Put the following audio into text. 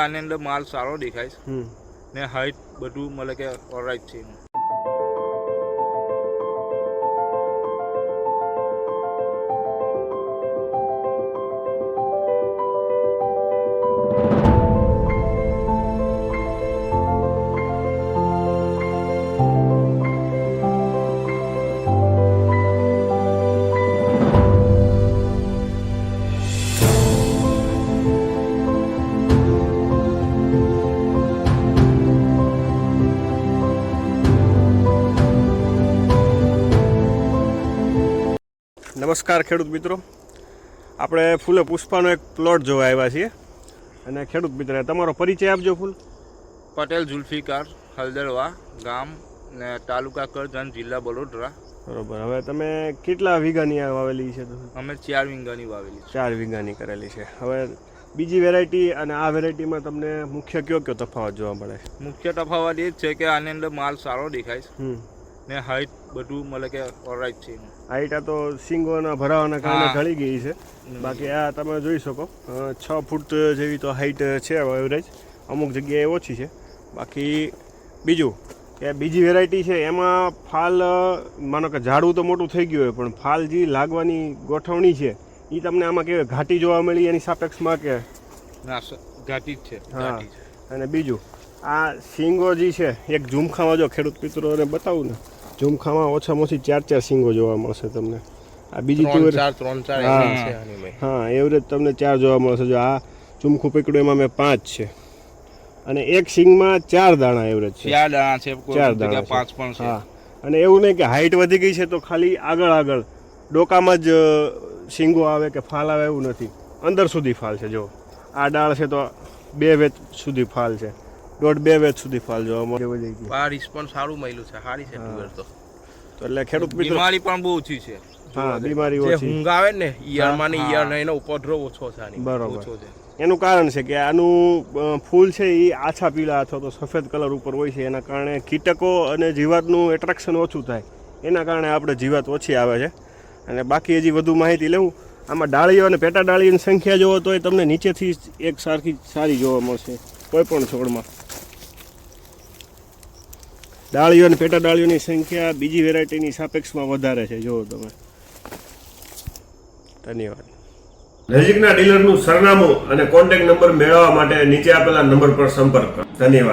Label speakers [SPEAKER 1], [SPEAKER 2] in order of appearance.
[SPEAKER 1] આની અંદર માલ સારો દેખાય છે ને હાઈટ બધું મતલબ કે ઓલરાઈટ છે.
[SPEAKER 2] નમસ્કાર ખેડૂત મિત્રો, આપણે ફૂલે પુષ્પાનો એક પ્લોટ જોવા આવ્યા છીએ અને ખેડૂત મિત્ર તમારો પરિચય આપજો. ફૂલ
[SPEAKER 1] પટેલ જુલ્ફિકાર, હલદરવા ગામ ને તાલુકા કરજણ, જિલ્લા વડોદરા.
[SPEAKER 2] બરોબર. હવે તમે કેટલા વીઘાની આ વાવેલી છે?
[SPEAKER 1] અમે 4 વીઘાની વાવેલી છે.
[SPEAKER 2] 4 વીઘાની કરેલી છે. હવે બીજી વેરાયટી અને આ વેરાયટીમાં તમને મુખ્ય કયો તફાવત જોવા મળે?
[SPEAKER 1] મુખ્ય તફાવત એ જ છે કે આની અંદર માલ સારો દેખાય છે ને હાઈટ બધું મતલબ કે ઓલરાઈટ છે.
[SPEAKER 2] હાઈટ આ તો સિંગોના ભરાવાના કારણે ઢળી ગઈ છે, બાકી આ તમે જોઈ શકો 6 ફૂટ જેવી તો હાઈટ છે એવરેજ. અમુક જગ્યાએ ઓછી છે. બાકી બીજું કે બીજી વેરાયટી છે એમાં ફાલ માનો કે ઝાડવું તો મોટું થઈ ગયું હોય પણ ફાલ જે લાગવાની ગોઠવણી છે એ તમને આમાં કેવી ઘાટી જોવા મળી એની સાપેક્ષમાં કે?
[SPEAKER 1] ના, ઘાટી જ છે.
[SPEAKER 2] હા. અને બીજું આ સિંગો જે છે એક ઝુમખામાં જો ખેડૂત મિત્રોને બતાવું ને, ઝુમખામાં ઓછામાં ઓછી 4 સિંગો જોવા મળશે તમને. આ બીજી હા એવરેજ તમને 4 જોવા મળશે. જો આ ઝુમખું પકડ્યું એમાં મેં 5 છે અને એક સિંગમાં 4 દાણા એવરેજ છે.
[SPEAKER 1] 4 દાણા છે,
[SPEAKER 2] 4 દાણા
[SPEAKER 1] 5 પણ છે.
[SPEAKER 2] હા. અને એવું નહીં કે હાઈટ વધી ગઈ છે તો ખાલી આગળ ડોકામાં જ સિંગો આવે કે ફાલ આવે એવું નથી. અંદર સુધી ફાલ છે. જો આ ડાળ છે તો 2 વેચ સુધી ફાલ છે, 1.5-2 વેચ સુધી ફાલ જોવા મળે.
[SPEAKER 1] આ રિસ્પોન્સ સારું મળ્યું છે, સારી છે ટુવેર તો.
[SPEAKER 2] એટલે ખેડૂત મિત્રો
[SPEAKER 1] બીમારી પણ બહુ ઓછી છે.
[SPEAKER 2] હા, બીમારી ઓછી.
[SPEAKER 1] ઊંઘ આવે ને ઈયળમાં ને ઈયળ એનો ઉપદ્રવ ઓછો છે.
[SPEAKER 2] બરોબર. એનું કારણ છે કે આનું ફૂલ છે એ આછા પીળા અથવા તો સફેદ કલર ઉપર હોય છે. એના કારણે કીટકો અને જીવાતનું એટ્રેક્શન ઓછું થાય, એના કારણે આપણે જીવાત ઓછી આવે છે. અને બાકી હજી વધુ માહિતી લેવું, આમાં ડાળીઓ અને પેટા ડાળીઓની સંખ્યા જોવો તો એ તમને નીચેથી એક સરખી સારી જોવા મળશે કોઈ પણ છોડમાં. ડાળીઓ અને પેટા ડાળીઓની સંખ્યા બીજી વેરાયટીની સાપેક્ષમાં વધારે છે. જુઓ તમે. ધન્યવાદ. નજીકના ડીલરનું સરનામું અને કોન્ટેક્ટ નંબર મેળવવા માટે નીચે આપેલા નંબર પર સંપર્ક કરો. ધન્યવાદ.